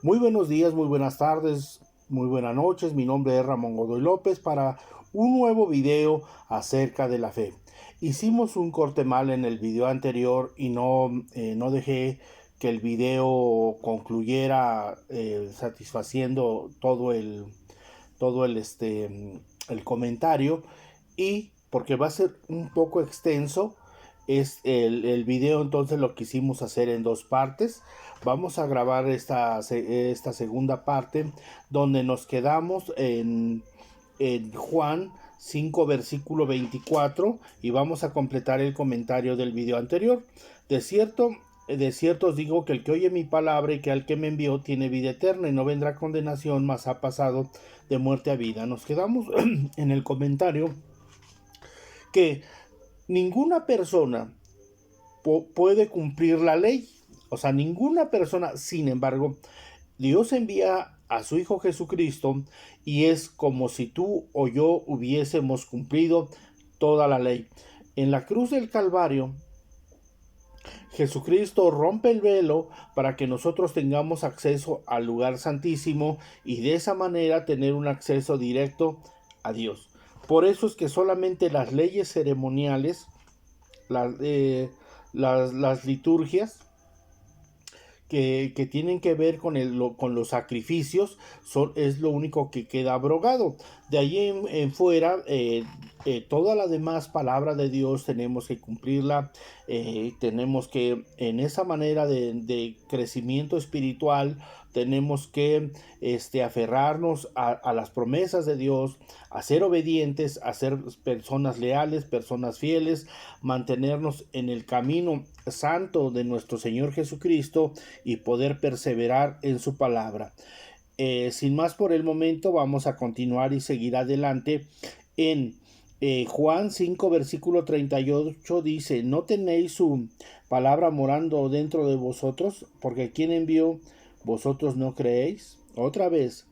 Muy buenos días, muy buenas tardes, muy buenas noches. Mi nombre es Ramón Godoy López para un nuevo video acerca de la fe. Hicimos un corte mal en el video anterior y no dejé que el video concluyera satisfaciendo el comentario, y porque va a ser un poco extenso es el video. Entonces lo quisimos hacer en dos partes. Vamos a grabar esta segunda parte donde nos quedamos en Juan 5 versículo 24, y vamos a completar el comentario del video anterior. De cierto os digo que el que oye mi palabra y que al que me envió tiene vida eterna y no vendrá condenación, mas ha pasado de muerte a vida. Nos quedamos en el comentario que ninguna persona puede cumplir la ley. O sea, ninguna persona. Sin embargo, Dios envía a su Hijo Jesucristo y es como si tú o yo hubiésemos cumplido toda la ley. En la cruz del Calvario, Jesucristo rompe el velo para que nosotros tengamos acceso al lugar santísimo y de esa manera tener un acceso directo a Dios. Por eso es que solamente las leyes ceremoniales, las, las liturgias que tienen que ver con los sacrificios es lo único que queda abrogado. De ahí en fuera, toda la demás palabra de Dios tenemos que cumplirla. Tenemos que, en esa manera de crecimiento espiritual, tenemos que aferrarnos a las promesas de Dios, a ser obedientes, a ser personas leales, personas fieles, mantenernos en el camino santo de nuestro Señor Jesucristo y poder perseverar en su palabra. Sin más por el momento, vamos a continuar y seguir adelante en Juan 5 versículo 38. Dice: no tenéis su palabra morando dentro de vosotros, porque quien envió vosotros no creéis. Otra vez: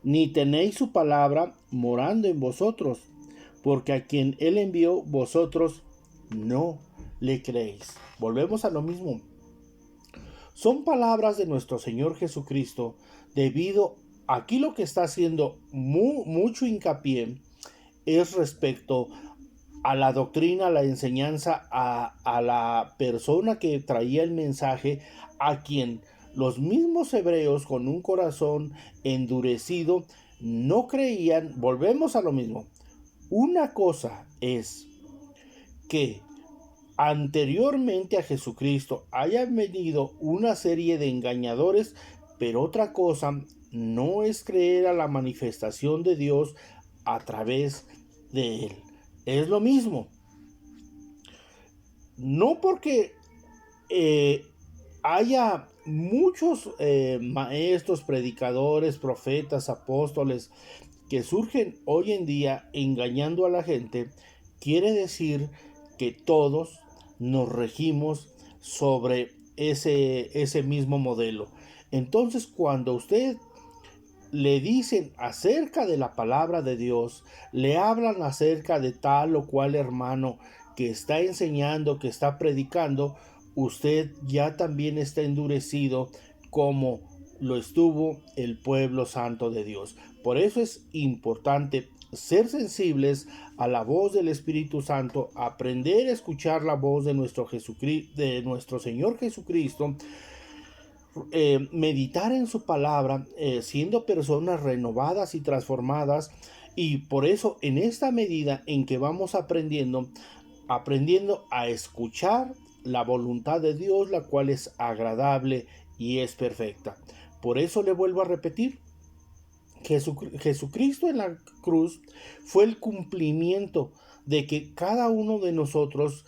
ni tenéis su palabra morando en vosotros, porque a quien él envió vosotros no le creéis. Volvemos a lo mismo. Son palabras de nuestro Señor Jesucristo, debido aquí lo que está haciendo mucho hincapié es respecto a la doctrina, a la enseñanza, a la persona que traía el mensaje, a quien los mismos hebreos con un corazón endurecido no creían. Volvemos a lo mismo. Una cosa es que anteriormente a Jesucristo hayan venido una serie de engañadores, pero otra cosa no es creer a la manifestación de Dios a través de él. Es lo mismo. No porque haya muchos maestros, predicadores, profetas, apóstoles que surgen hoy en día engañando a la gente, quiere decir que todos nos regimos sobre ese mismo modelo. Entonces, cuando usted le dicen acerca de la palabra de Dios, le hablan acerca de tal o cual hermano que está enseñando, que está predicando, usted ya también está endurecido como lo estuvo el pueblo santo de Dios. Por eso es importante ser sensibles a la voz del Espíritu Santo, aprender a escuchar la voz de nuestro Señor Jesucristo, meditar en su palabra, siendo personas renovadas y transformadas. Y por eso, en esta medida en que vamos aprendiendo a escuchar la voluntad de Dios, la cual es agradable y es perfecta. Por eso le vuelvo a repetir: Jesucristo en la cruz fue el cumplimiento de que cada uno de nosotros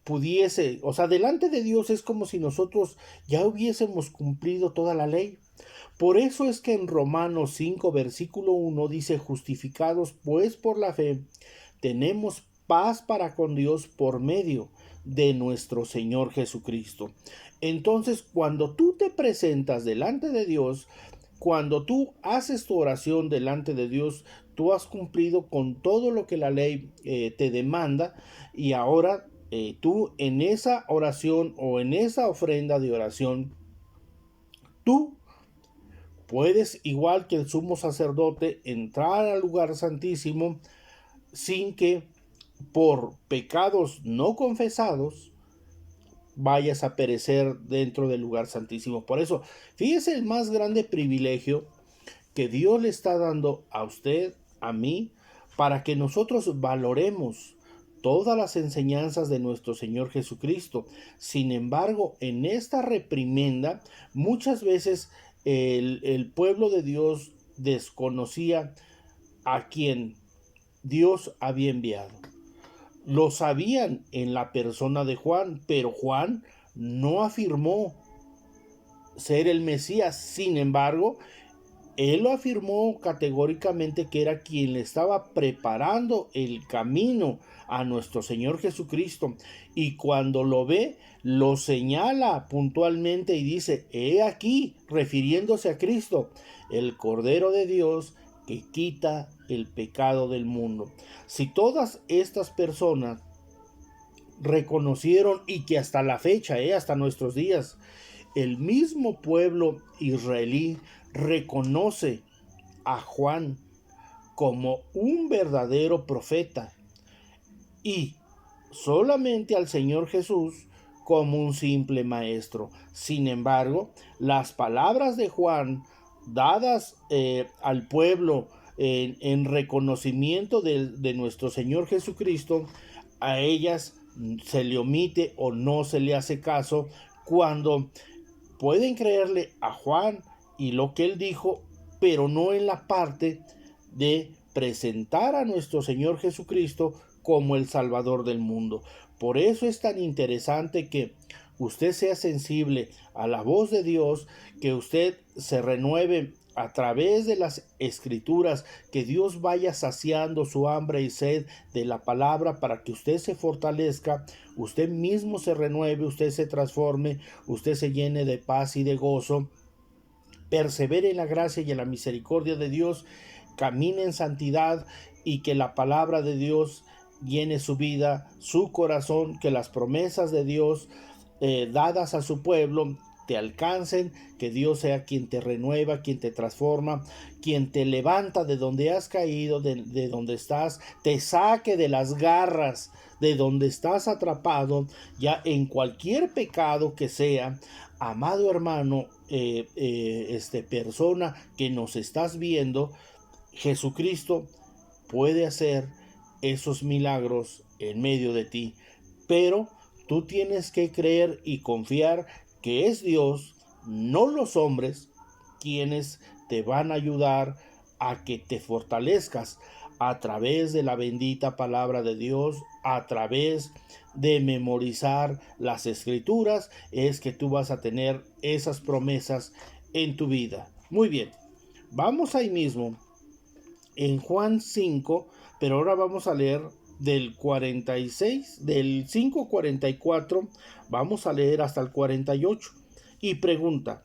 pudiese, o sea, delante de Dios es como si nosotros ya hubiésemos cumplido toda la ley. Por eso es que en Romanos 5 versículo 1 dice: justificados pues por la fe, tenemos paz para con Dios por medio de nuestro Señor Jesucristo. Entonces, cuando tú te presentas delante de Dios, cuando tú haces tu oración delante de Dios, tú has cumplido con todo lo que la ley te demanda, y ahora tú en esa oración o en esa ofrenda de oración, tú Puedes, igual que el sumo sacerdote, entrar al lugar santísimo sin que por pecados no confesados vayas a perecer dentro del lugar santísimo. Por eso, fíjese el más grande privilegio que Dios le está dando a usted, a mí, para que nosotros valoremos todas las enseñanzas de nuestro Señor Jesucristo. Sin embargo, en esta reprimenda, muchas veces el pueblo de Dios desconocía a quien Dios había enviado. Lo sabían en la persona de Juan, pero Juan no afirmó ser el Mesías. Sin embargo, él lo afirmó categóricamente que era quien le estaba preparando el camino a nuestro Señor Jesucristo. Y cuando lo ve, lo señala puntualmente y dice: he aquí, refiriéndose a Cristo, el Cordero de Dios que quita el pecado del mundo. Si todas estas personas reconocieron, y que hasta la fecha, hasta nuestros días, el mismo pueblo israelí reconoce a Juan como un verdadero profeta y solamente al Señor Jesús como un simple maestro. Sin embargo, las palabras de Juan dadas al pueblo en reconocimiento de nuestro Señor Jesucristo, a ellas se le omite o no se le hace caso, cuando pueden creerle a Juan y lo que él dijo, pero no en la parte de presentar a nuestro Señor Jesucristo como el Salvador del mundo. Por eso es tan interesante que usted sea sensible a la voz de Dios, que usted se renueve a través de las escrituras, que Dios vaya saciando su hambre y sed de la palabra para que usted se fortalezca, usted mismo se renueve, usted se transforme, usted se llene de paz y de gozo, persevere en la gracia y en la misericordia de Dios, camine en santidad y que la palabra de Dios llene su vida, su corazón, que las promesas de Dios dadas a su pueblo te alcancen, que Dios sea quien te renueva, quien te transforma, quien te levanta de donde has caído, de donde estás, te saque de las garras de donde estás atrapado, ya en cualquier pecado que sea. Amado hermano, persona que nos estás viendo, Jesucristo puede hacer esos milagros en medio de ti, pero tú tienes que creer y confiar que es Dios, no los hombres, quienes te van a ayudar a que te fortalezcas a través de la bendita palabra de Dios, a través de memorizar las escrituras, es que tú vas a tener esas promesas en tu vida. Muy bien, vamos ahí mismo en Juan 5, pero ahora vamos a leer del 46, del 5:44, vamos a leer hasta el 48, y pregunta: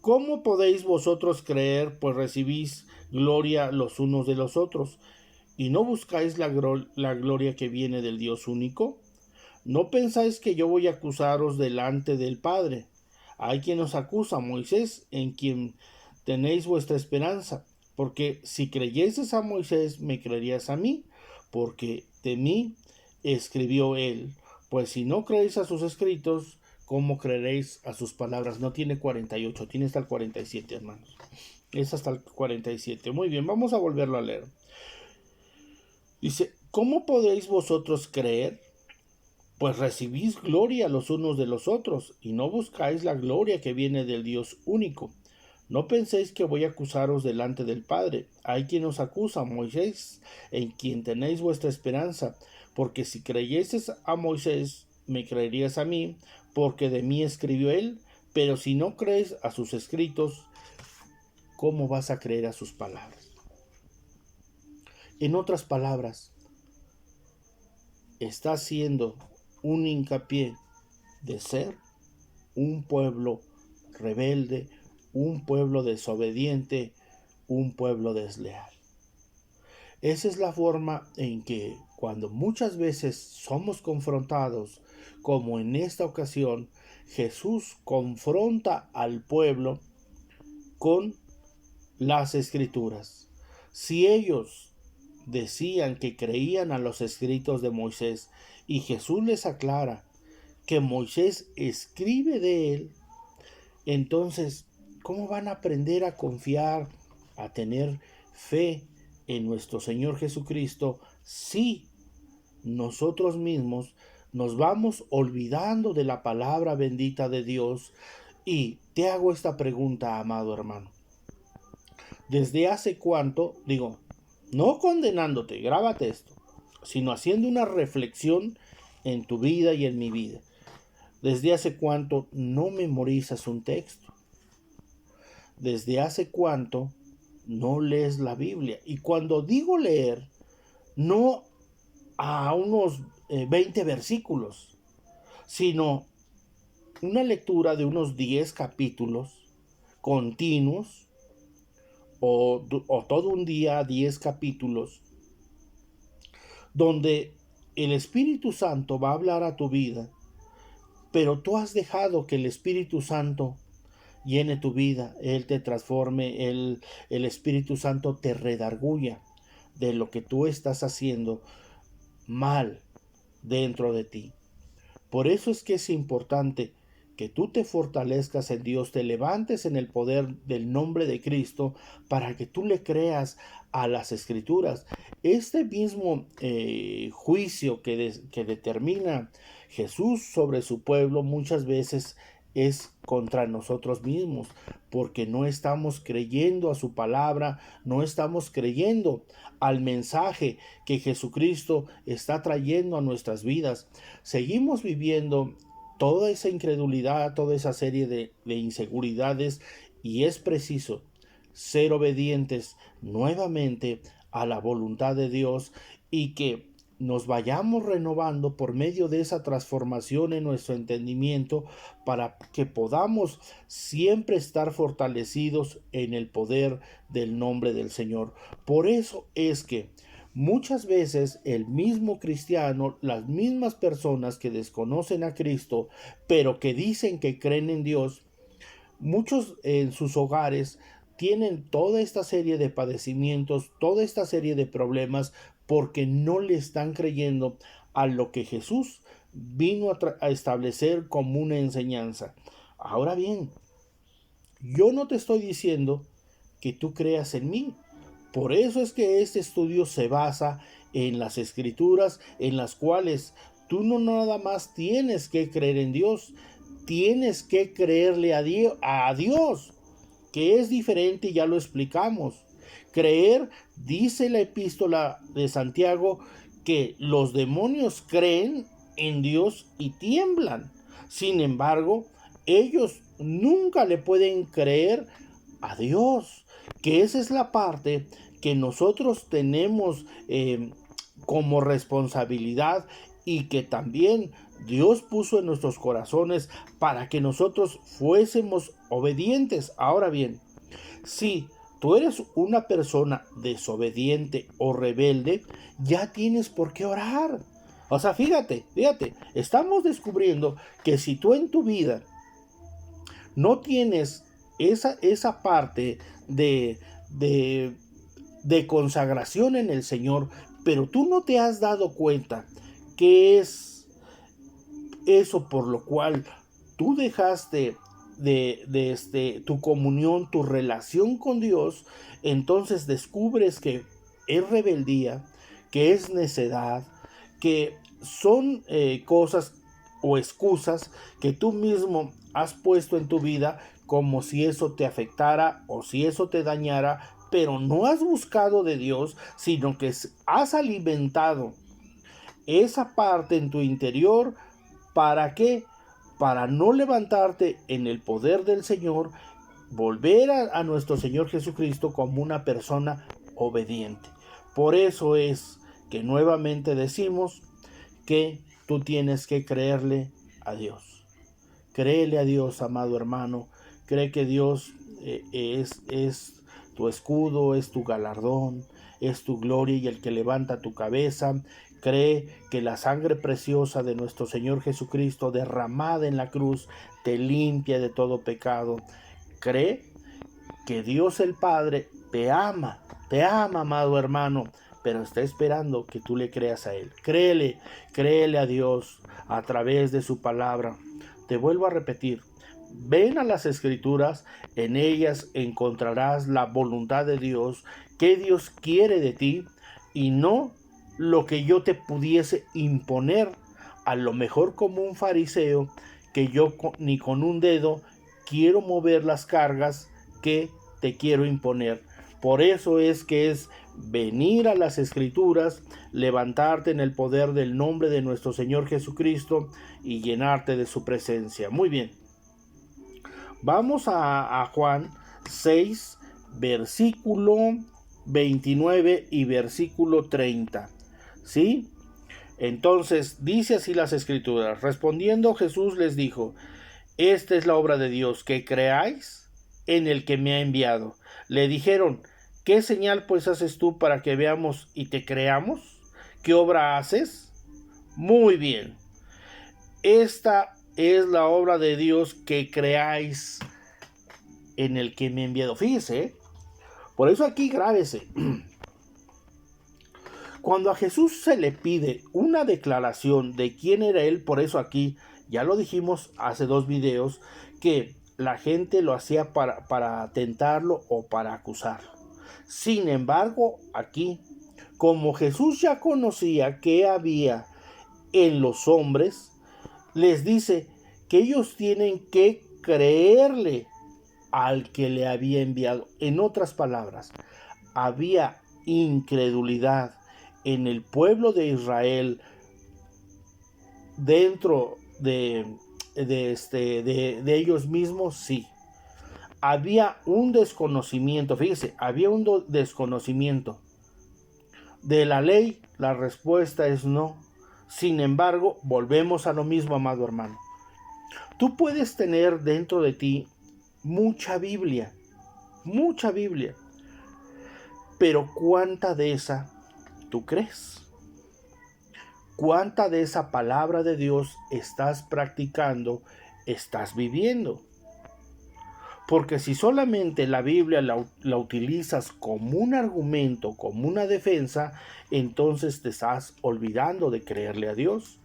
¿cómo podéis vosotros creer, pues recibís gloria los unos de los otros, y no buscáis la gloria que viene del Dios único? ¿No pensáis que yo voy a acusaros delante del Padre? Hay quien os acusa, Moisés, en quien tenéis vuestra esperanza. Porque si creyeses a Moisés, me creerías a mí, porque de mí escribió él. Pues si no creéis a sus escritos, ¿cómo creeréis a sus palabras? No tiene 48, tiene hasta el 47, hermanos. Es hasta el 47. Muy bien, vamos a volverlo a leer. Dice: ¿cómo podéis vosotros creer? Pues recibís gloria los unos de los otros, y no buscáis la gloria que viene del Dios único. No penséis que voy a acusaros delante del Padre. Hay quien os acusa, Moisés, en quien tenéis vuestra esperanza. Porque si creyeses a Moisés, me creerías a mí, porque de mí escribió él. Pero si no crees a sus escritos, ¿cómo vas a creer a sus palabras? En otras palabras, está haciendo un hincapié de ser un pueblo rebelde, un pueblo desobediente, un pueblo desleal. Esa es la forma en que, cuando muchas veces somos confrontados, como en esta ocasión, Jesús confronta al pueblo con las escrituras. Si ellos decían que creían a los escritos de Moisés y Jesús les aclara que Moisés escribe de él, entonces, ¿cómo van a aprender a confiar, a tener fe en nuestro Señor Jesucristo si nosotros mismos nos vamos olvidando de la palabra bendita de Dios? Y te hago esta pregunta, amado hermano. ¿Desde hace cuánto, no condenándote, grábate esto, sino haciendo una reflexión en tu vida y en mi vida? ¿Desde hace cuánto no memorizas un texto? ¿Desde hace cuánto no lees la Biblia? Y cuando digo leer, no a unos 20 versículos, sino una lectura de unos 10 capítulos continuos, o todo un día 10 capítulos, donde el Espíritu Santo va a hablar a tu vida, pero tú has dejado que el Espíritu Santo llene tu vida, Él te transforme, el Espíritu Santo te redarguya de lo que tú estás haciendo mal dentro de ti. Por eso es que es importante que tú te fortalezcas en Dios, te levantes en el poder del nombre de Cristo para que tú le creas a las Escrituras. Este mismo juicio que determina Jesús sobre su pueblo muchas veces es contra nosotros mismos, porque no estamos creyendo a su palabra, no estamos creyendo al mensaje que Jesucristo está trayendo a nuestras vidas. Seguimos viviendo toda esa incredulidad, toda esa serie de inseguridades, y es preciso ser obedientes nuevamente a la voluntad de Dios y que nos vayamos renovando por medio de esa transformación en nuestro entendimiento para que podamos siempre estar fortalecidos en el poder del nombre del Señor. Por eso es que muchas veces el mismo cristiano, las mismas personas que desconocen a Cristo, pero que dicen que creen en Dios, muchos en sus hogares tienen toda esta serie de padecimientos, toda esta serie de problemas, porque no le están creyendo a lo que Jesús vino a establecer como una enseñanza. Ahora bien, yo no te estoy diciendo que tú creas en mí. Por eso es que este estudio se basa en las Escrituras, en las cuales tú no nada más tienes que creer en Dios, tienes que creerle a Dios, que es diferente, ya lo explicamos. Creer, dice la epístola de Santiago, que los demonios creen en Dios y tiemblan. Sin embargo, ellos nunca le pueden creer a Dios, que esa es la parte que nosotros tenemos como responsabilidad, y que también Dios puso en nuestros corazones para que nosotros fuésemos obedientes. Ahora bien, si tú eres una persona desobediente o rebelde, ya tienes por qué orar. O sea, fíjate, estamos descubriendo que si tú en tu vida no tienes esa parte de consagración en el Señor, pero tú no te has dado cuenta que es eso por lo cual tú dejaste tu comunión, tu relación con Dios, entonces descubres que es rebeldía, que es necedad, que son cosas o excusas que tú mismo has puesto en tu vida, como si eso te afectara o si eso te dañara, pero no has buscado de Dios, sino que has alimentado esa parte en tu interior. ¿Para qué? Para no levantarte en el poder del Señor, volver a nuestro Señor Jesucristo como una persona obediente. Por eso es que nuevamente decimos que tú tienes que creerle a Dios. Créele a Dios, amado hermano. Cree que Dios es tu escudo, es tu galardón, es tu gloria y el que levanta tu cabeza. Cree que la sangre preciosa de nuestro Señor Jesucristo derramada en la cruz te limpia de todo pecado. Cree que Dios el Padre te ama, amado hermano, pero está esperando que tú le creas a Él. Créele a Dios a través de su palabra. Te vuelvo a repetir, ven a las Escrituras, en ellas encontrarás la voluntad de Dios, que Dios quiere de ti, y no lo que yo te pudiese imponer, a lo mejor como un fariseo, que yo ni con un dedo quiero mover las cargas que te quiero imponer. Por eso es que es venir a las Escrituras, levantarte en el poder del nombre de nuestro Señor Jesucristo y llenarte de su presencia. Muy bien. Vamos a Juan 6, versículo 29 y versículo 30. ¿Sí? Entonces dice así las Escrituras. Respondiendo Jesús les dijo: esta es la obra de Dios, que creáis en el que me ha enviado. Le dijeron: ¿qué señal pues haces tú para que veamos y te creamos? ¿Qué obra haces? Muy bien. Esta es la obra de Dios, que creáis en el que me ha enviado. Fíjese, por eso aquí grábese. Cuando a Jesús se le pide una declaración de quién era Él, por eso aquí, ya lo dijimos hace 2 videos, que la gente lo hacía para tentarlo o para acusarlo. Sin embargo, aquí, como Jesús ya conocía qué había en los hombres, les dice que ellos tienen que creerle al que le había enviado. En otras palabras, había incredulidad en el pueblo de Israel dentro de ellos mismos. Sí, había un desconocimiento. Fíjese, había un desconocimiento de la ley. La respuesta es no. Sin embargo, volvemos a lo mismo, amado hermano. Tú puedes tener dentro de ti mucha Biblia, pero ¿cuánta de esa tú crees? ¿Cuánta de esa palabra de Dios estás practicando, estás viviendo? Porque si solamente la Biblia la utilizas como un argumento, como una defensa, entonces te estás olvidando de creerle a Dios.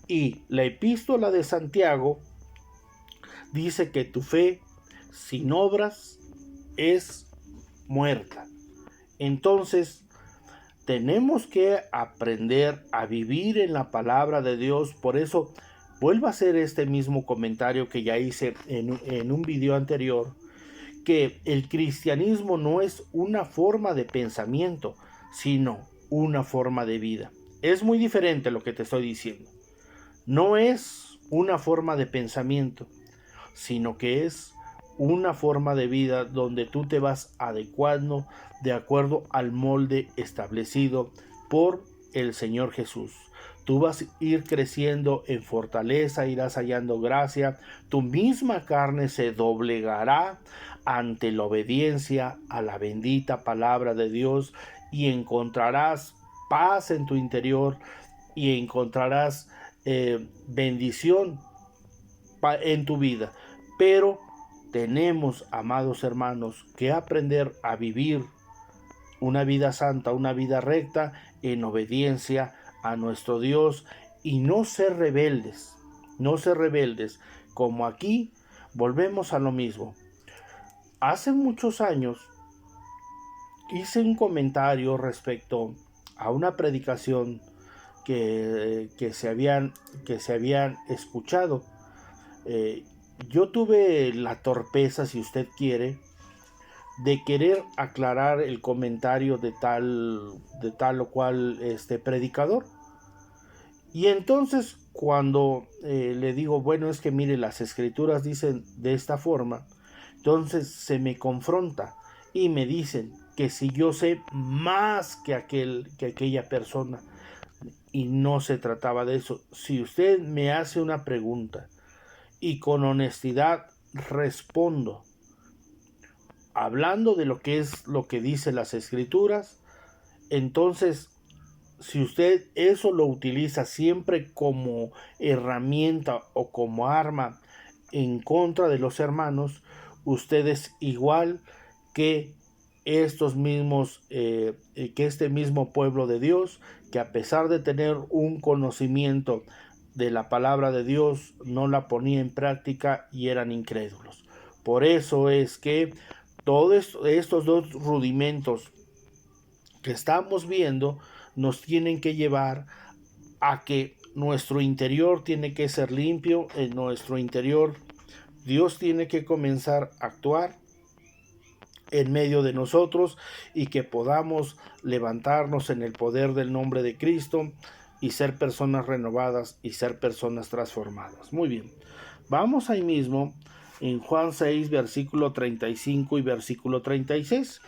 Y la epístola de Santiago dice que tu fe sin obras es muerta. Entonces, tenemos que aprender a vivir en la palabra de Dios. Por eso vuelvo a hacer este mismo comentario que ya hice en un video anterior, que el cristianismo no es una forma de pensamiento, sino una forma de vida. Es muy diferente lo que te estoy diciendo. No es una forma de pensamiento, sino que es una forma de vida donde tú te vas adecuando de acuerdo al molde establecido por el Señor Jesús. Tú vas a ir creciendo en fortaleza, irás hallando gracia, tu misma carne se doblegará ante la obediencia a la bendita palabra de Dios, y encontrarás paz en tu interior y encontrarás bendición en tu vida. Pero tenemos, amados hermanos, que aprender a vivir una vida santa, una vida recta, en obediencia a nuestro Dios, y no ser rebeldes, como aquí volvemos a lo mismo. Hace muchos años hice un comentario respecto a una predicación que se habían escuchado. Yo tuve la torpeza, si usted quiere, de querer aclarar el comentario de tal o cual predicador. Y entonces cuando le digo, bueno, es que mire, las Escrituras dicen de esta forma, entonces se me confronta y me dicen que si yo sé más que aquella persona, y no se trataba de eso. Si usted me hace una pregunta y con honestidad respondo, hablando de lo que es lo que dicen las Escrituras, entonces si usted eso lo utiliza siempre como herramienta o como arma en contra de los hermanos, usted es igual que que este mismo pueblo de Dios, que a pesar de tener un conocimiento de la palabra de Dios, no la ponía en práctica y eran incrédulos. Por eso es que todos estos dos rudimentos que estamos viendo nos tienen que llevar a que nuestro interior tiene que ser limpio. En nuestro interior Dios tiene que comenzar a actuar en medio de nosotros y que podamos levantarnos en el poder del nombre de Cristo y ser personas renovadas y ser personas transformadas. Muy bien, vamos ahí mismo en Juan 6, versículo 35 y versículo 36.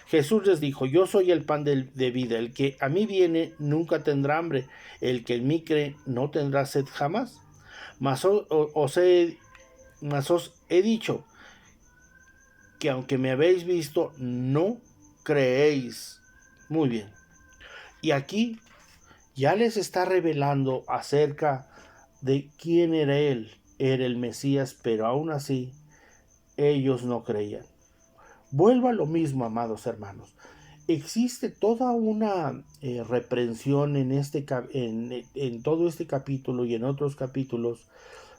Jesús les dijo: yo soy el pan de vida, el que a mí viene nunca tendrá hambre, el que en mí cree no tendrá sed jamás. Mas os he dicho que aunque me habéis visto, no creéis. Muy bien. Y aquí ya les está revelando acerca de quién era él. Era el Mesías, pero aún así ellos no creían. Vuelvo a lo mismo, amados hermanos. Existe toda una reprensión en todo este capítulo y en otros capítulos,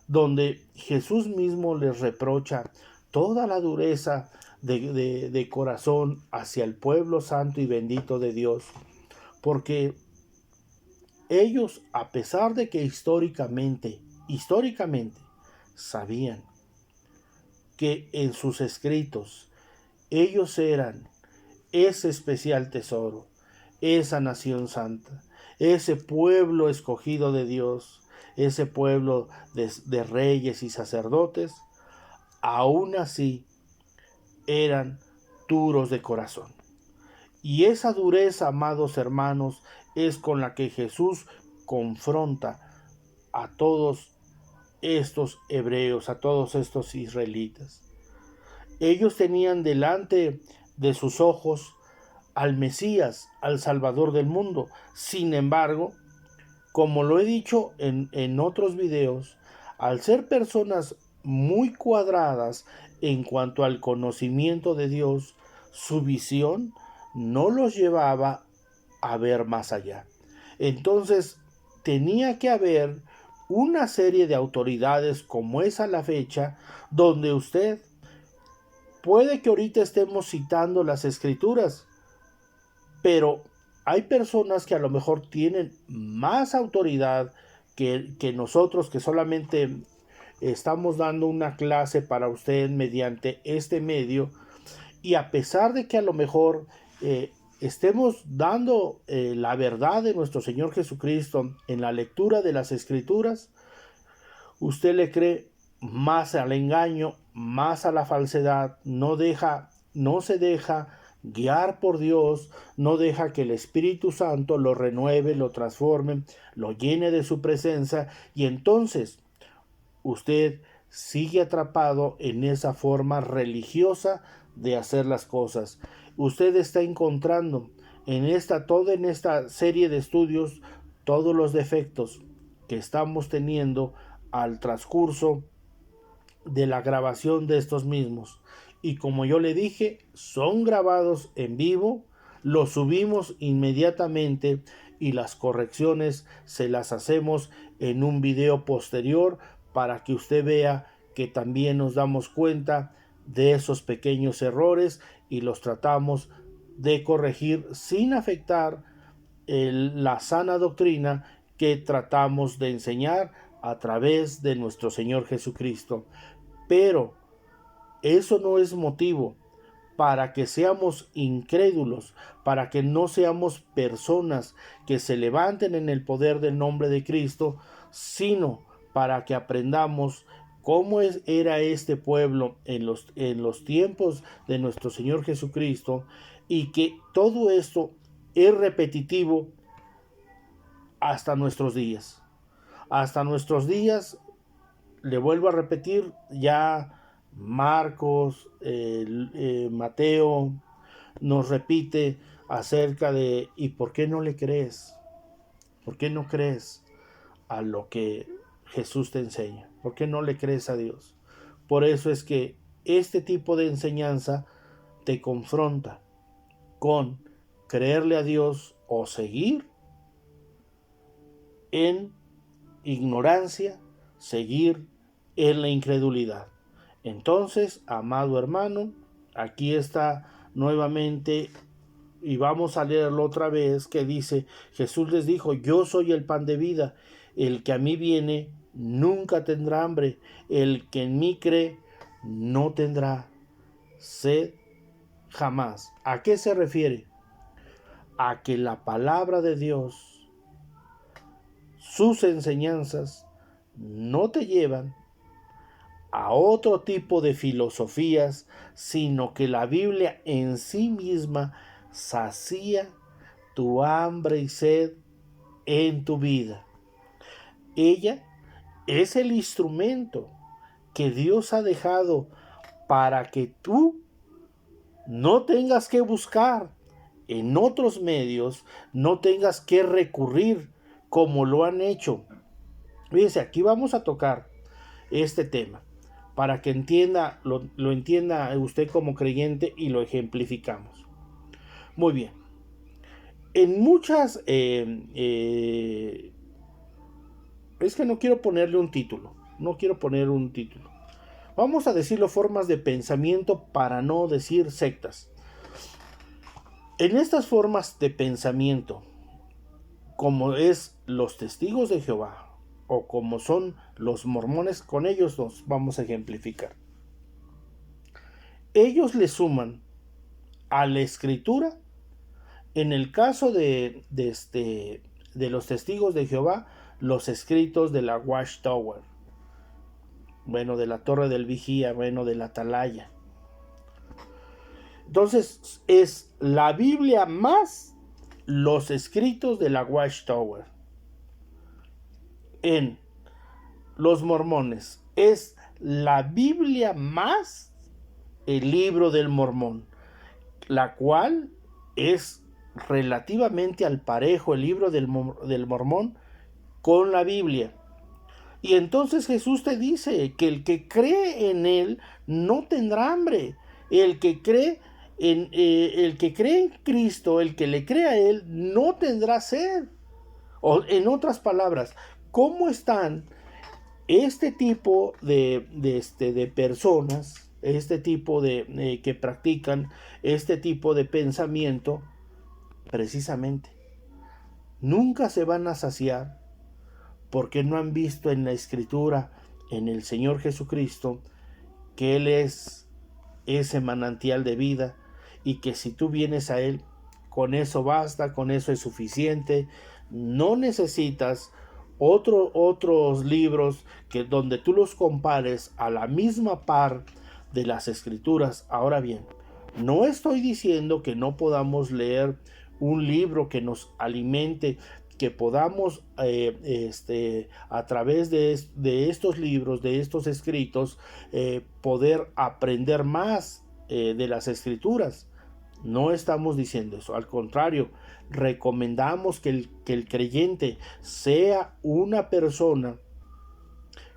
donde Jesús mismo les reprocha toda la dureza de corazón hacia el pueblo santo y bendito de Dios, porque ellos, a pesar de que históricamente sabían que en sus escritos ellos eran ese especial tesoro, esa nación santa, ese pueblo escogido de Dios, ese pueblo de reyes y sacerdotes, aún así eran duros de corazón. Y esa dureza, amados hermanos, es con la que Jesús confronta a todos estos hebreos, a todos estos israelitas. Ellos tenían delante de sus ojos al Mesías, al Salvador del mundo. Sin embargo, como lo he dicho en otros videos, al ser personas muy cuadradas en cuanto al conocimiento de Dios, su visión no los llevaba a ver más allá. Entonces, tenía que haber una serie de autoridades como es a la fecha, donde usted puede que ahorita estemos citando las escrituras, pero hay personas que a lo mejor tienen más autoridad que nosotros, que solamente estamos dando una clase para usted mediante este medio, y a pesar de que a lo mejor estemos dando la verdad de nuestro Señor Jesucristo en la lectura de las escrituras, usted le cree más al engaño, más a la falsedad, no se deja guiar por Dios, no deja que el Espíritu Santo lo renueve, lo transforme, lo llene de su presencia, y entonces usted sigue atrapado en esa forma religiosa de hacer las cosas. Usted está encontrando en esta serie de estudios todos los defectos que estamos teniendo al transcurso de la grabación de estos mismos. Y como yo le dije, son grabados en vivo, los subimos inmediatamente y las correcciones se las hacemos en un video posterior para que usted vea que también nos damos cuenta de esos pequeños errores y los tratamos de corregir sin afectar la sana doctrina que tratamos de enseñar a través de nuestro Señor Jesucristo. Pero eso no es motivo para que seamos incrédulos, para que no seamos personas que se levanten en el poder del nombre de Cristo, sino para que aprendamos cómo era este pueblo en los tiempos de nuestro Señor Jesucristo, y que todo esto es repetitivo hasta nuestros días. Hasta nuestros días, le vuelvo a repetir, ya Marcos, Mateo nos repite acerca de ¿y por qué no le crees? ¿Por qué no crees a lo que Jesús te enseña? ¿Por qué no le crees a Dios? Por eso es que este tipo de enseñanza te confronta con creerle a Dios o seguir en ignorancia, seguir en la incredulidad. Entonces, amado hermano, aquí está nuevamente, y vamos a leerlo otra vez, que dice, Jesús les dijo, yo soy el pan de vida, el que a mí viene nunca tendrá hambre, el que en mí cree no tendrá sed jamás. ¿A qué se refiere? A que la palabra de Dios, sus enseñanzas, no te llevan a otro tipo de filosofías, sino que la Biblia en sí misma sacía tu hambre y sed en tu vida. Ella es el instrumento que Dios ha dejado para que tú no tengas que buscar en otros medios, no tengas que recurrir como lo han hecho. Fíjense, aquí vamos a tocar este tema para que entienda, lo entienda usted como creyente y lo ejemplificamos. Muy bien. En muchas... es que no quiero ponerle un título. No quiero poner un título. Vamos a decirlo formas de pensamiento para no decir sectas. En estas formas de pensamiento, como es los testigos de Jehová, o como son los mormones, con ellos nos vamos a ejemplificar. Ellos le suman a la escritura, en el caso de los testigos de Jehová, los escritos de la Watchtower, bueno, de la Torre del Vigía, bueno, de la Atalaya. Entonces, es la Biblia más los escritos de la Watchtower. En los mormones es la Biblia más el libro del Mormón, la cual es relativamente al parejo el libro del Mormón con la Biblia. Y entonces Jesús te dice que el que cree en él no tendrá hambre. El que cree en Cristo, el que le cree a él, no tendrá sed. O en otras palabras, ¿cómo están este tipo de personas, este tipo que practican este tipo de pensamiento? Precisamente, nunca se van a saciar porque no han visto en la Escritura, en el Señor Jesucristo, que Él es ese manantial de vida y que si tú vienes a Él, con eso basta, con eso es suficiente. No necesitas otros libros donde tú los compares a la misma par de las Escrituras. Ahora bien, no estoy diciendo que no podamos leer un libro que nos alimente, que podamos a través de estos libros, de estos escritos, poder aprender más de las Escrituras. No estamos diciendo eso, al contrario, recomendamos que el creyente sea una persona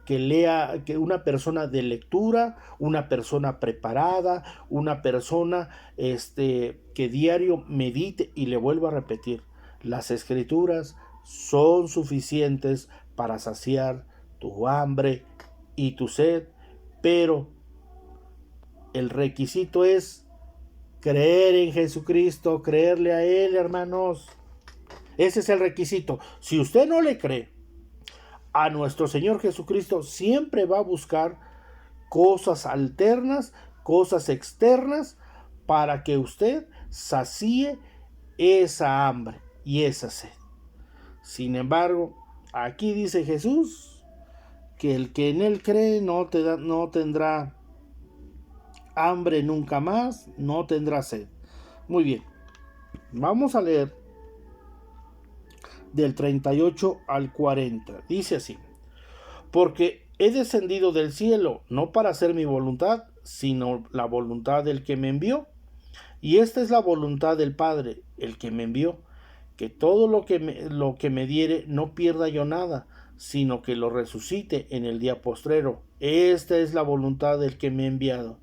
que lea, que una persona de lectura, una persona preparada, una persona que diario medite, y le vuelvo a repetir, las Escrituras son suficientes para saciar tu hambre y tu sed, pero el requisito es creer en Jesucristo, creerle a Él, hermanos. Ese es el requisito. Si usted no le cree a nuestro Señor Jesucristo, siempre va a buscar cosas alternas, cosas externas, para que usted sacie esa hambre y esa sed. Sin embargo, aquí dice Jesús que el que en Él cree no tendrá hambre nunca más, no tendrá sed. Muy bien, vamos a leer del 38 al 40. Dice así: porque he descendido del cielo, no para hacer mi voluntad, sino la voluntad del que me envió. Y esta es la voluntad del Padre, el que me envió, que todo lo que me diere no pierda yo nada, sino que lo resucite en el día postrero. Esta es la voluntad del que me ha enviado,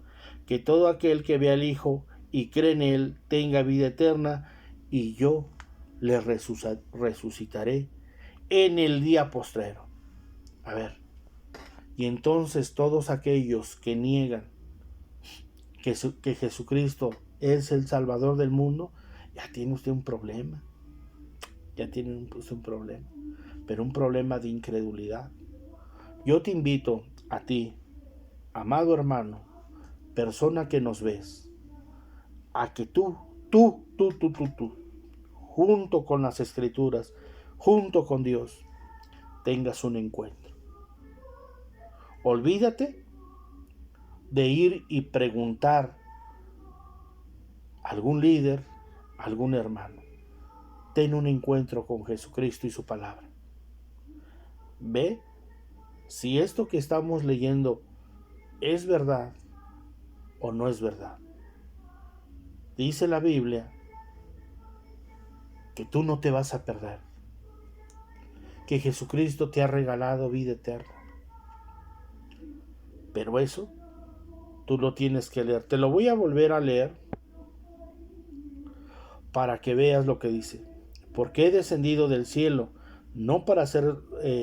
que todo aquel que vea al Hijo y cree en Él tenga vida eterna, y yo le resucitaré en el día postrero. A ver, y entonces todos aquellos que niegan que Jesucristo es el Salvador del mundo, ya tiene usted un problema. Ya tiene usted un problema. Pero un problema de incredulidad. Yo te invito a ti, amado hermano, persona que nos ves, a que tú, junto con las Escrituras, junto con Dios, tengas un encuentro. Olvídate de ir y preguntar a algún líder, a algún hermano. Ten un encuentro con Jesucristo y su palabra. Ve si esto que estamos leyendo es verdad o no es verdad. Dice la Biblia que tú no te vas a perder, que Jesucristo te ha regalado vida eterna. Pero eso tú lo tienes que leer. Te lo voy a volver a leer para que veas lo que dice. Porque he descendido del cielo, no para hacer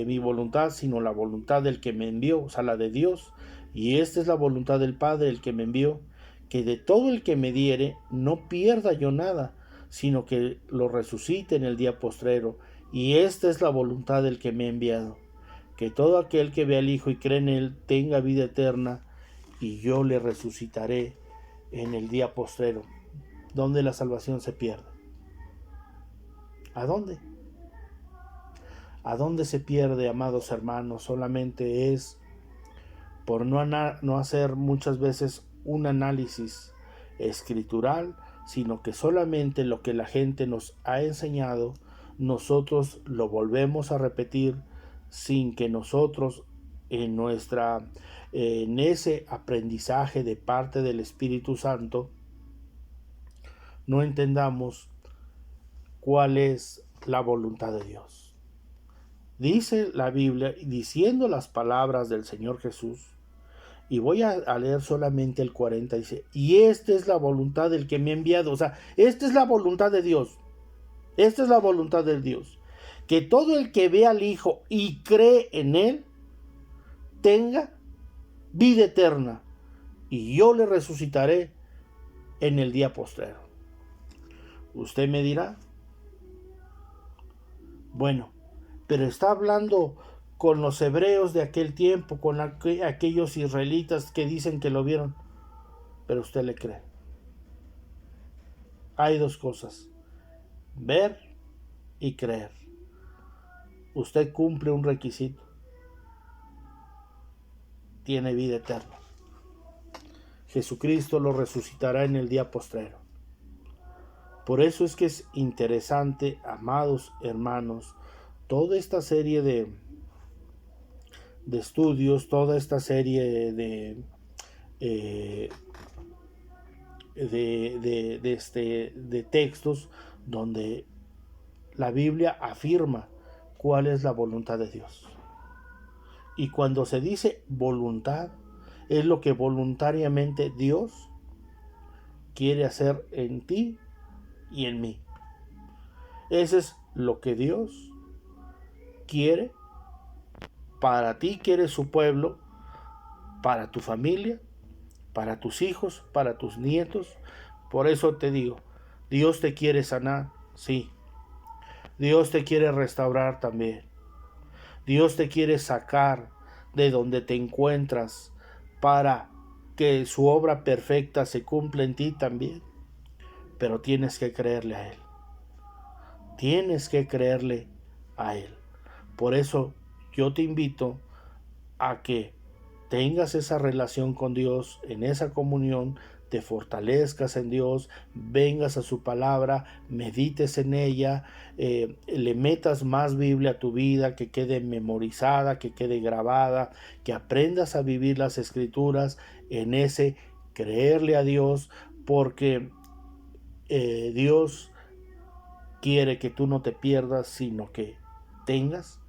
mi voluntad, sino la voluntad del que me envió, o sea, la de Dios. Y esta es la voluntad del Padre, el que me envió, que de todo el que me diere, no pierda yo nada, sino que lo resucite en el día postrero. Y esta es la voluntad del que me ha enviado, que todo aquel que vea al Hijo y cree en Él tenga vida eterna, y yo le resucitaré en el día postrero. ¿Dónde la salvación se pierde? ¿A dónde? ¿A dónde se pierde, amados hermanos? Solamente es por no hacer muchas veces un análisis escritural, sino que solamente lo que la gente nos ha enseñado, nosotros lo volvemos a repetir sin que nosotros en ese aprendizaje de parte del Espíritu Santo no entendamos cuál es la voluntad de Dios. Dice la Biblia, diciendo las palabras del Señor Jesús, y voy a leer solamente el 40, dice, y esta es la voluntad del que me ha enviado, o sea, esta es la voluntad de Dios, esta es la voluntad de Dios, que todo el que ve al Hijo y cree en Él, tenga vida eterna, y yo le resucitaré en el día postrero. Usted me dirá, bueno, pero está hablando con los hebreos de aquel tiempo, con aquellos israelitas que dicen que lo vieron, pero usted le cree. Hay dos cosas, ver y creer. Usted cumple un requisito, tiene vida eterna. Jesucristo lo resucitará en el día postrero. Por eso es que es interesante, amados hermanos, toda esta serie de estudios, toda esta serie de textos donde la Biblia afirma cuál es la voluntad de Dios. Y cuando se dice voluntad, es lo que voluntariamente Dios quiere hacer en ti y en mí. Eso es lo que Dios quiere para ti, que eres su pueblo, para tu familia, para tus hijos, para tus nietos. Por eso te digo, Dios te quiere sanar, sí. Dios te quiere restaurar también. Dios te quiere sacar de donde te encuentras para que su obra perfecta se cumpla en ti también. Pero tienes que creerle a Él. Tienes que creerle a Él. Por eso yo te invito a que tengas esa relación con Dios, en esa comunión, te fortalezcas en Dios, vengas a su palabra, medites en ella, le metas más Biblia a tu vida, que quede memorizada, que quede grabada, que aprendas a vivir las Escrituras en ese creerle a Dios, porque Dios quiere que tú no te pierdas, sino que tengas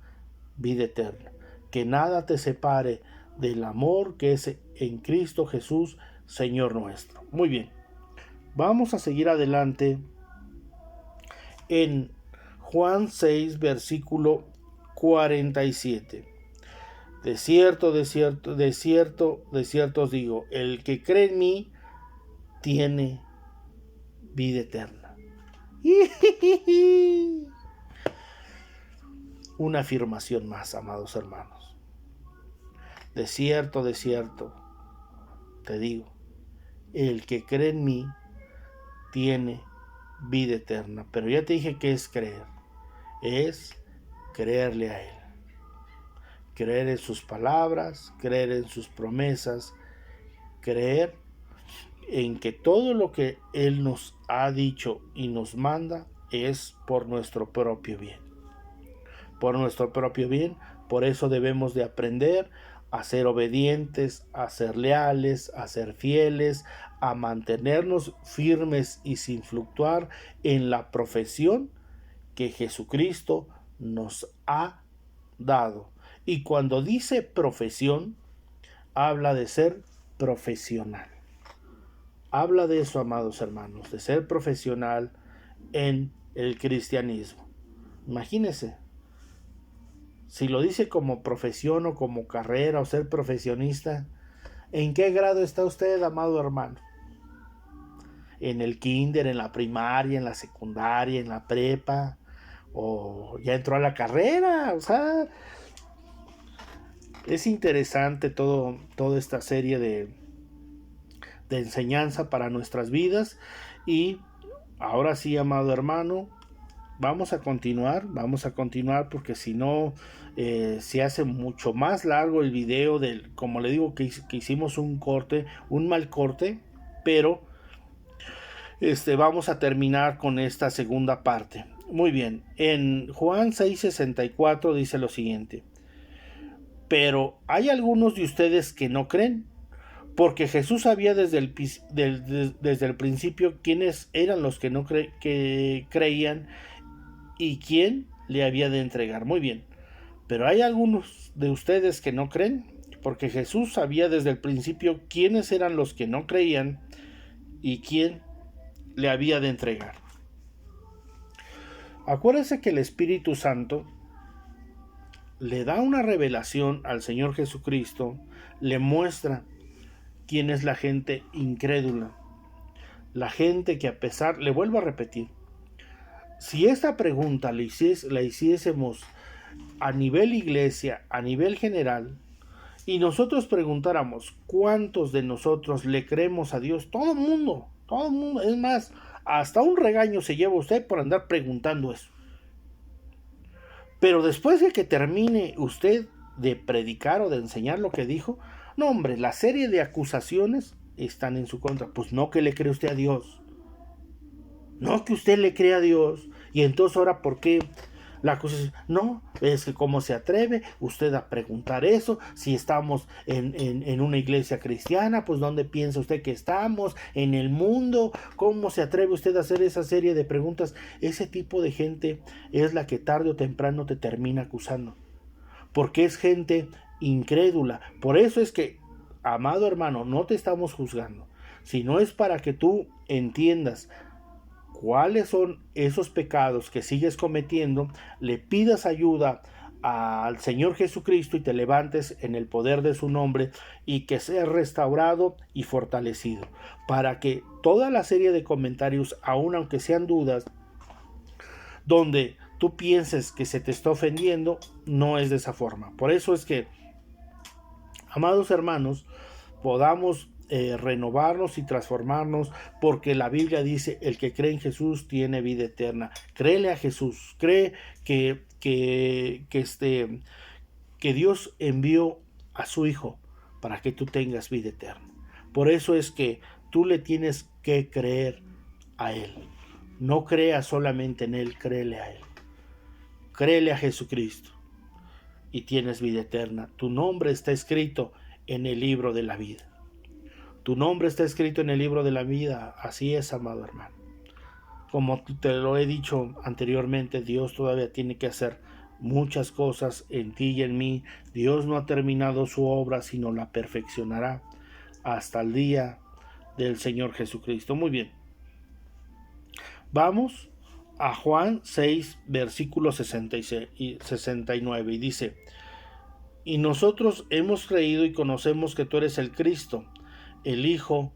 vida eterna, que nada te separe del amor que es en Cristo Jesús, Señor nuestro. Muy bien, Vamos a seguir adelante en Juan 6, versículo 47. De cierto, de cierto, de cierto, de cierto os digo, el que cree en mí tiene vida eterna. Una afirmación más, amados hermanos. De cierto, te digo, el que cree en mí tiene vida eterna. Pero ya te dije que es creer. Es creerle a Él. Creer en sus palabras, creer en sus promesas, creer en que todo lo que Él nos ha dicho y nos manda es por nuestro propio bien. Por nuestro propio bien, por eso debemos de aprender a ser obedientes, a ser leales, a ser fieles, a mantenernos firmes y sin fluctuar en la profesión que Jesucristo nos ha dado. Y cuando dice profesión, habla de ser profesional. Habla de eso, amados hermanos, de ser profesional en el cristianismo. Imagínense, si lo dice como profesión o como carrera o ser profesionista, ¿en qué grado está usted, amado hermano? ¿En el kinder, en la primaria, en la secundaria, en la prepa? ¿O ya entró a la carrera? O sea, es interesante toda esta serie de enseñanza para nuestras vidas. Y ahora sí, amado hermano, vamos a continuar porque si no se hace mucho más largo el video como le digo, que hicimos un mal corte, pero vamos a terminar con esta segunda parte. Muy bien, en Juan 6:64 dice lo siguiente: pero hay algunos de ustedes que no creen, porque Jesús sabía desde el principio quiénes eran los que no creían y quién le había de entregar. Muy bien, pero hay algunos de ustedes que no creen, porque Jesús sabía desde el principio quiénes eran los que no creían y quién le había de entregar. Acuérdense que el Espíritu Santo le da una revelación al Señor Jesucristo, le muestra quién es la gente incrédula, la gente que a pesar, le vuelvo a repetir, si esta pregunta la hiciésemos a nivel iglesia, a nivel general, y nosotros preguntáramos cuántos de nosotros le creemos a Dios, todo el mundo, es más, hasta un regaño se lleva usted por andar preguntando eso. Pero después de que termine usted de predicar o de enseñar lo que dijo, no, hombre, la serie de acusaciones están en su contra. Pues no, que le cree usted a Dios. No, que usted le cree a Dios. Y entonces ahora, ¿por qué la acusación? No, es que cómo se atreve usted a preguntar eso. Si estamos en una iglesia cristiana, pues ¿dónde piensa usted que estamos? En el mundo. ¿Cómo se atreve usted a hacer esa serie de preguntas? Ese tipo de gente es la que tarde o temprano te termina acusando. Porque es gente incrédula. Por eso es que, amado hermano, no te estamos juzgando, sino es para que tú entiendas cuáles son esos pecados que sigues cometiendo, le pidas ayuda al Señor Jesucristo y te levantes en el poder de su nombre y que seas restaurado y fortalecido, para que toda la serie de comentarios, aun aunque sean dudas, donde tú pienses que se te está ofendiendo, no es de esa forma. Por eso es que, amados hermanos, podamos renovarnos y transformarnos, porque la Biblia dice: el que cree en Jesús tiene vida eterna. Créele a Jesús, cree que Dios envió a su Hijo para que tú tengas vida eterna. Por eso es que tú le tienes que creer a Él. No creas solamente en Él, créele a Él. Créele a Jesucristo y tienes vida eterna. Tu nombre está escrito en el libro de la vida. Tu nombre está escrito en el libro de la vida. Así es, amado hermano. Como te lo he dicho anteriormente, Dios todavía tiene que hacer muchas cosas en ti y en mí. Dios no ha terminado su obra, sino la perfeccionará hasta el día del Señor Jesucristo. Muy bien. Vamos a Juan 6, versículo 66 y 69, y dice: y nosotros hemos creído y conocemos que tú eres el Cristo, el Hijo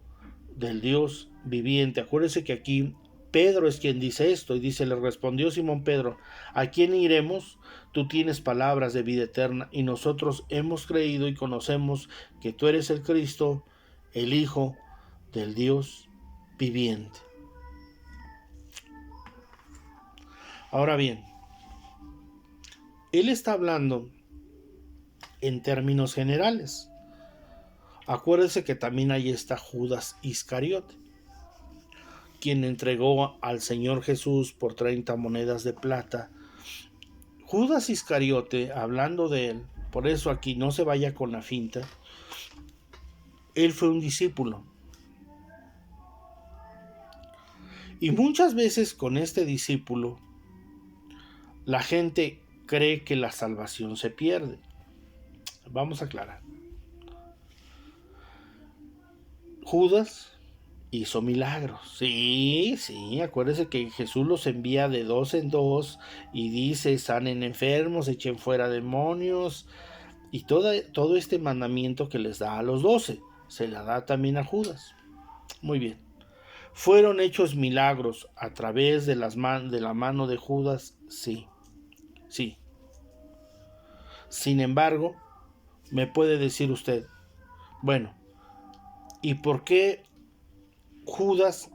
del Dios viviente. Acuérdense que aquí Pedro es quien dice esto, y dice: le respondió Simón Pedro: ¿a quién iremos? Tú tienes palabras de vida eterna, y nosotros hemos creído y conocemos que tú eres el Cristo, el Hijo del Dios viviente. Ahora bien, él está hablando en términos generales. Acuérdense que también ahí está Judas Iscariote, quien entregó al Señor Jesús por 30 monedas de plata. Judas Iscariote, hablando de él, por eso aquí no se vaya con la finta, él fue un discípulo. Y muchas veces con este discípulo, la gente cree que la salvación se pierde. Vamos a aclarar. Judas hizo milagros. Sí, acuérdense que Jesús los envía de dos en dos y dice: sanen enfermos, echen fuera demonios, y todo este mandamiento que les da a los 12, se la da también a Judas. Muy bien. ¿Fueron hechos milagros a través de la mano de Judas? Sí. Sin embargo, me puede decir usted: bueno, ¿y por qué Judas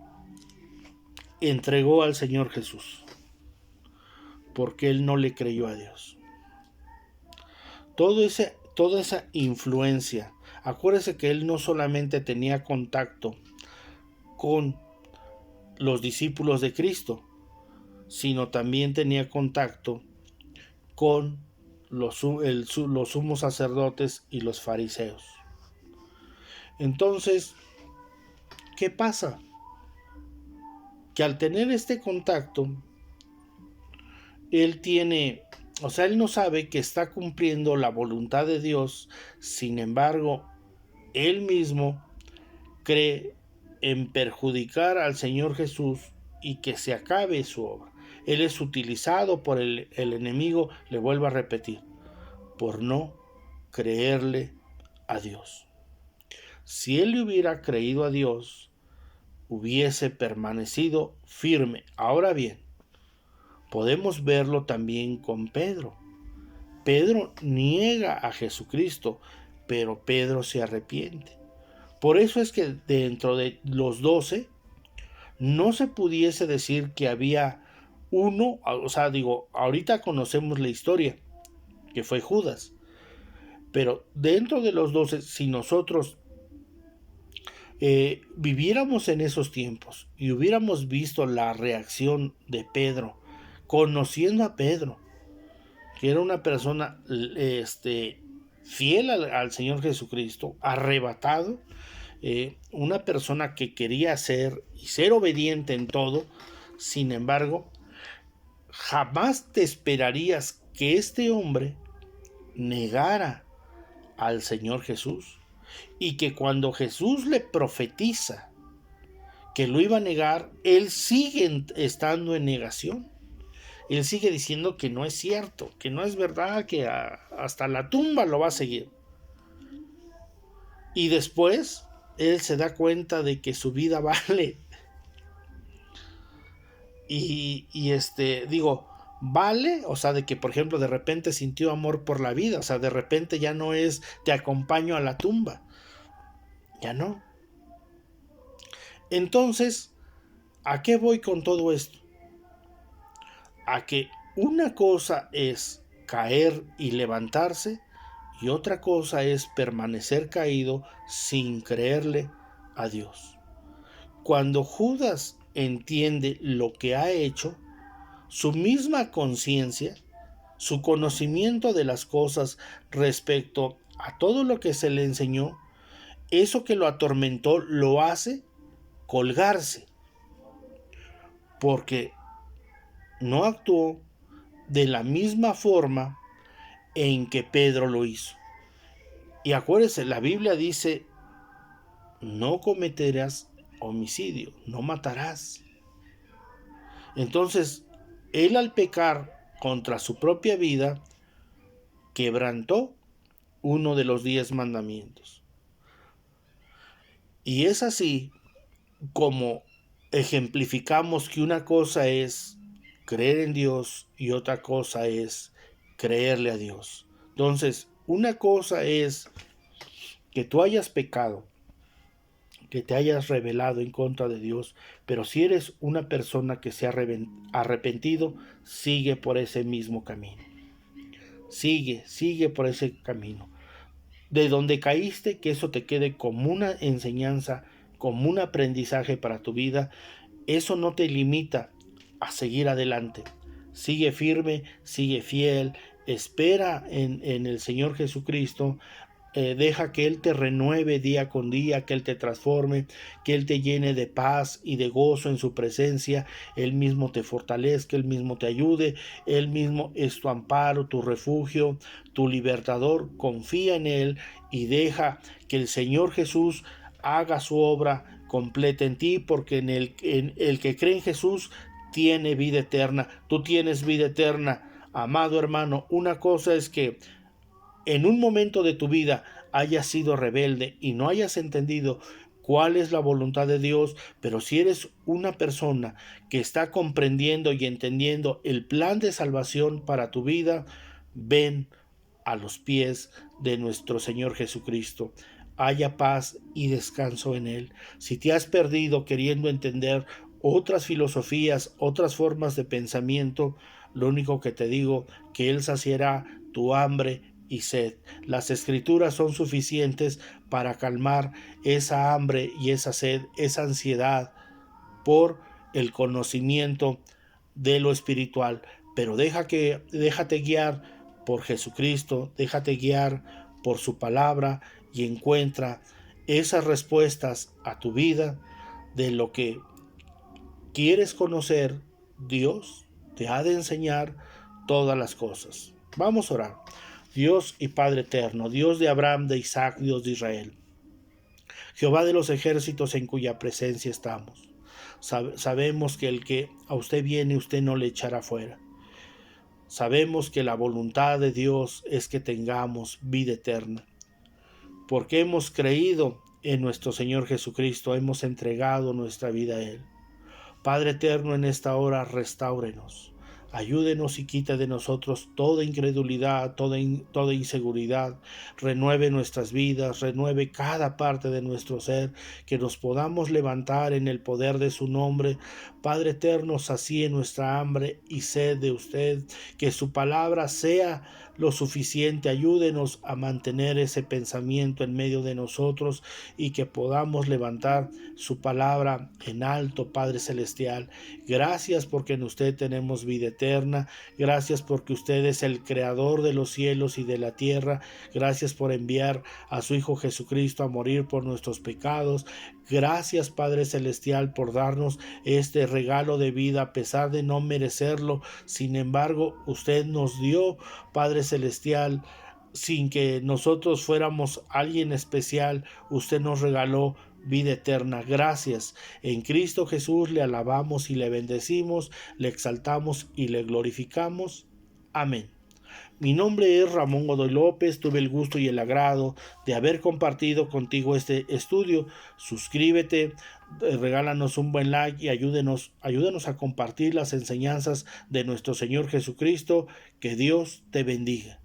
entregó al Señor Jesús? Porque él no le creyó a Dios. Toda esa influencia. Acuérdese que él no solamente tenía contacto con los discípulos de Cristo, sino también tenía contacto con los sumos sacerdotes y los fariseos. Entonces, ¿qué pasa? Que al tener este contacto, él no sabe que está cumpliendo la voluntad de Dios. Sin embargo, él mismo cree en perjudicar al Señor Jesús y que se acabe su obra. Él es utilizado por el enemigo, le vuelvo a repetir, por no creerle a Dios. Si él le hubiera creído a Dios, hubiese permanecido firme. Ahora bien, podemos verlo también con Pedro. Pedro niega a Jesucristo, pero Pedro se arrepiente. Por eso es que dentro de los 12 no se pudiese decir que había uno, ahorita conocemos la historia, que fue Judas, pero dentro de los 12, si nosotros viviéramos en esos tiempos y hubiéramos visto la reacción de Pedro, conociendo a Pedro, que era una persona fiel al Señor Jesucristo, arrebatado, una persona que quería ser obediente en todo. Sin embargo, jamás te esperarías que este hombre negara al Señor Jesús, y que cuando Jesús le profetiza que lo iba a negar, él sigue estando en negación. Él sigue diciendo que no es cierto, que no es verdad, que hasta la tumba lo va a seguir. Y después él se da cuenta de que su vida vale. Vale, o sea, de que por ejemplo de repente sintió amor por la vida, o sea, de repente ya no es te acompaño a la tumba, ya no. Entonces, ¿a qué voy con todo esto? A que una cosa es caer y levantarse, y otra cosa es permanecer caído sin creerle a Dios. Cuando Judas entiende lo que ha hecho, su misma conciencia, su conocimiento de las cosas respecto a todo lo que se le enseñó, eso que lo atormentó lo hace colgarse, porque no actuó de la misma forma en que Pedro lo hizo. Y acuérdense, la Biblia dice: no cometerás homicidio, no matarás. Entonces, él al pecar contra su propia vida, quebrantó uno de los 10 mandamientos. Y es así como ejemplificamos que una cosa es creer en Dios y otra cosa es creerle a Dios. Entonces, una cosa es que tú hayas pecado, que te hayas rebelado en contra de Dios, pero si eres una persona que se ha arrepentido, sigue por ese mismo camino. Sigue por ese camino. De donde caíste, que eso te quede como una enseñanza, como un aprendizaje para tu vida. Eso no te limita a seguir adelante. Sigue firme, sigue fiel, espera en el Señor Jesucristo. Deja que Él te renueve día con día, que Él te transforme, que Él te llene de paz y de gozo en su presencia. Él mismo te fortalezca, Él mismo te ayude, Él mismo es tu amparo, tu refugio, tu libertador. Confía en Él y deja que el Señor Jesús haga su obra completa en ti, porque en el que cree en Jesús tiene vida eterna. Tú tienes vida eterna, amado hermano. Una cosa es que en un momento de tu vida hayas sido rebelde y no hayas entendido cuál es la voluntad de Dios, pero si eres una persona que está comprendiendo y entendiendo el plan de salvación para tu vida, ven a los pies de nuestro Señor Jesucristo. Haya paz y descanso en Él. Si te has perdido queriendo entender otras filosofías, otras formas de pensamiento, lo único que te digo, que Él saciará tu hambre y sed. Las escrituras son suficientes para calmar esa hambre y esa sed, esa ansiedad por el conocimiento de lo espiritual. Pero déjate guiar por Jesucristo, déjate guiar por su palabra y encuentra esas respuestas a tu vida de lo que quieres conocer. Dios te ha de enseñar todas las cosas. Vamos a orar. Dios y Padre eterno, Dios de Abraham, de Isaac, Dios de Israel, Jehová de los ejércitos en cuya presencia estamos. Sabemos que el que a usted viene, usted no le echará fuera. Sabemos que la voluntad de Dios es que tengamos vida eterna. Porque hemos creído en nuestro Señor Jesucristo, hemos entregado nuestra vida a Él. Padre eterno, en esta hora restáurenos. Ayúdenos y quite de nosotros toda incredulidad, toda inseguridad. Renueve nuestras vidas, renueve cada parte de nuestro ser, que nos podamos levantar en el poder de su nombre. Padre eterno, sacie nuestra hambre y sed de usted, que su palabra sea lo suficiente. Ayúdenos a mantener ese pensamiento en medio de nosotros y que podamos levantar su palabra en alto, Padre Celestial. Gracias porque en usted tenemos vida eterna. Gracias porque usted es el creador de los cielos y de la tierra. Gracias por enviar a su Hijo Jesucristo a morir por nuestros pecados. Gracias, Padre Celestial, por darnos este regalo de vida a pesar de no merecerlo. Sin embargo, usted nos dio, Padre Celestial, sin que nosotros fuéramos alguien especial. Usted nos regaló vida eterna. Gracias. En Cristo Jesús le alabamos y le bendecimos, le exaltamos y le glorificamos. Amén. Mi nombre es Ramón Godoy López. Tuve el gusto y el agrado de haber compartido contigo este estudio. Suscríbete, regálanos un buen like y ayúdenos a compartir las enseñanzas de nuestro Señor Jesucristo. Que Dios te bendiga.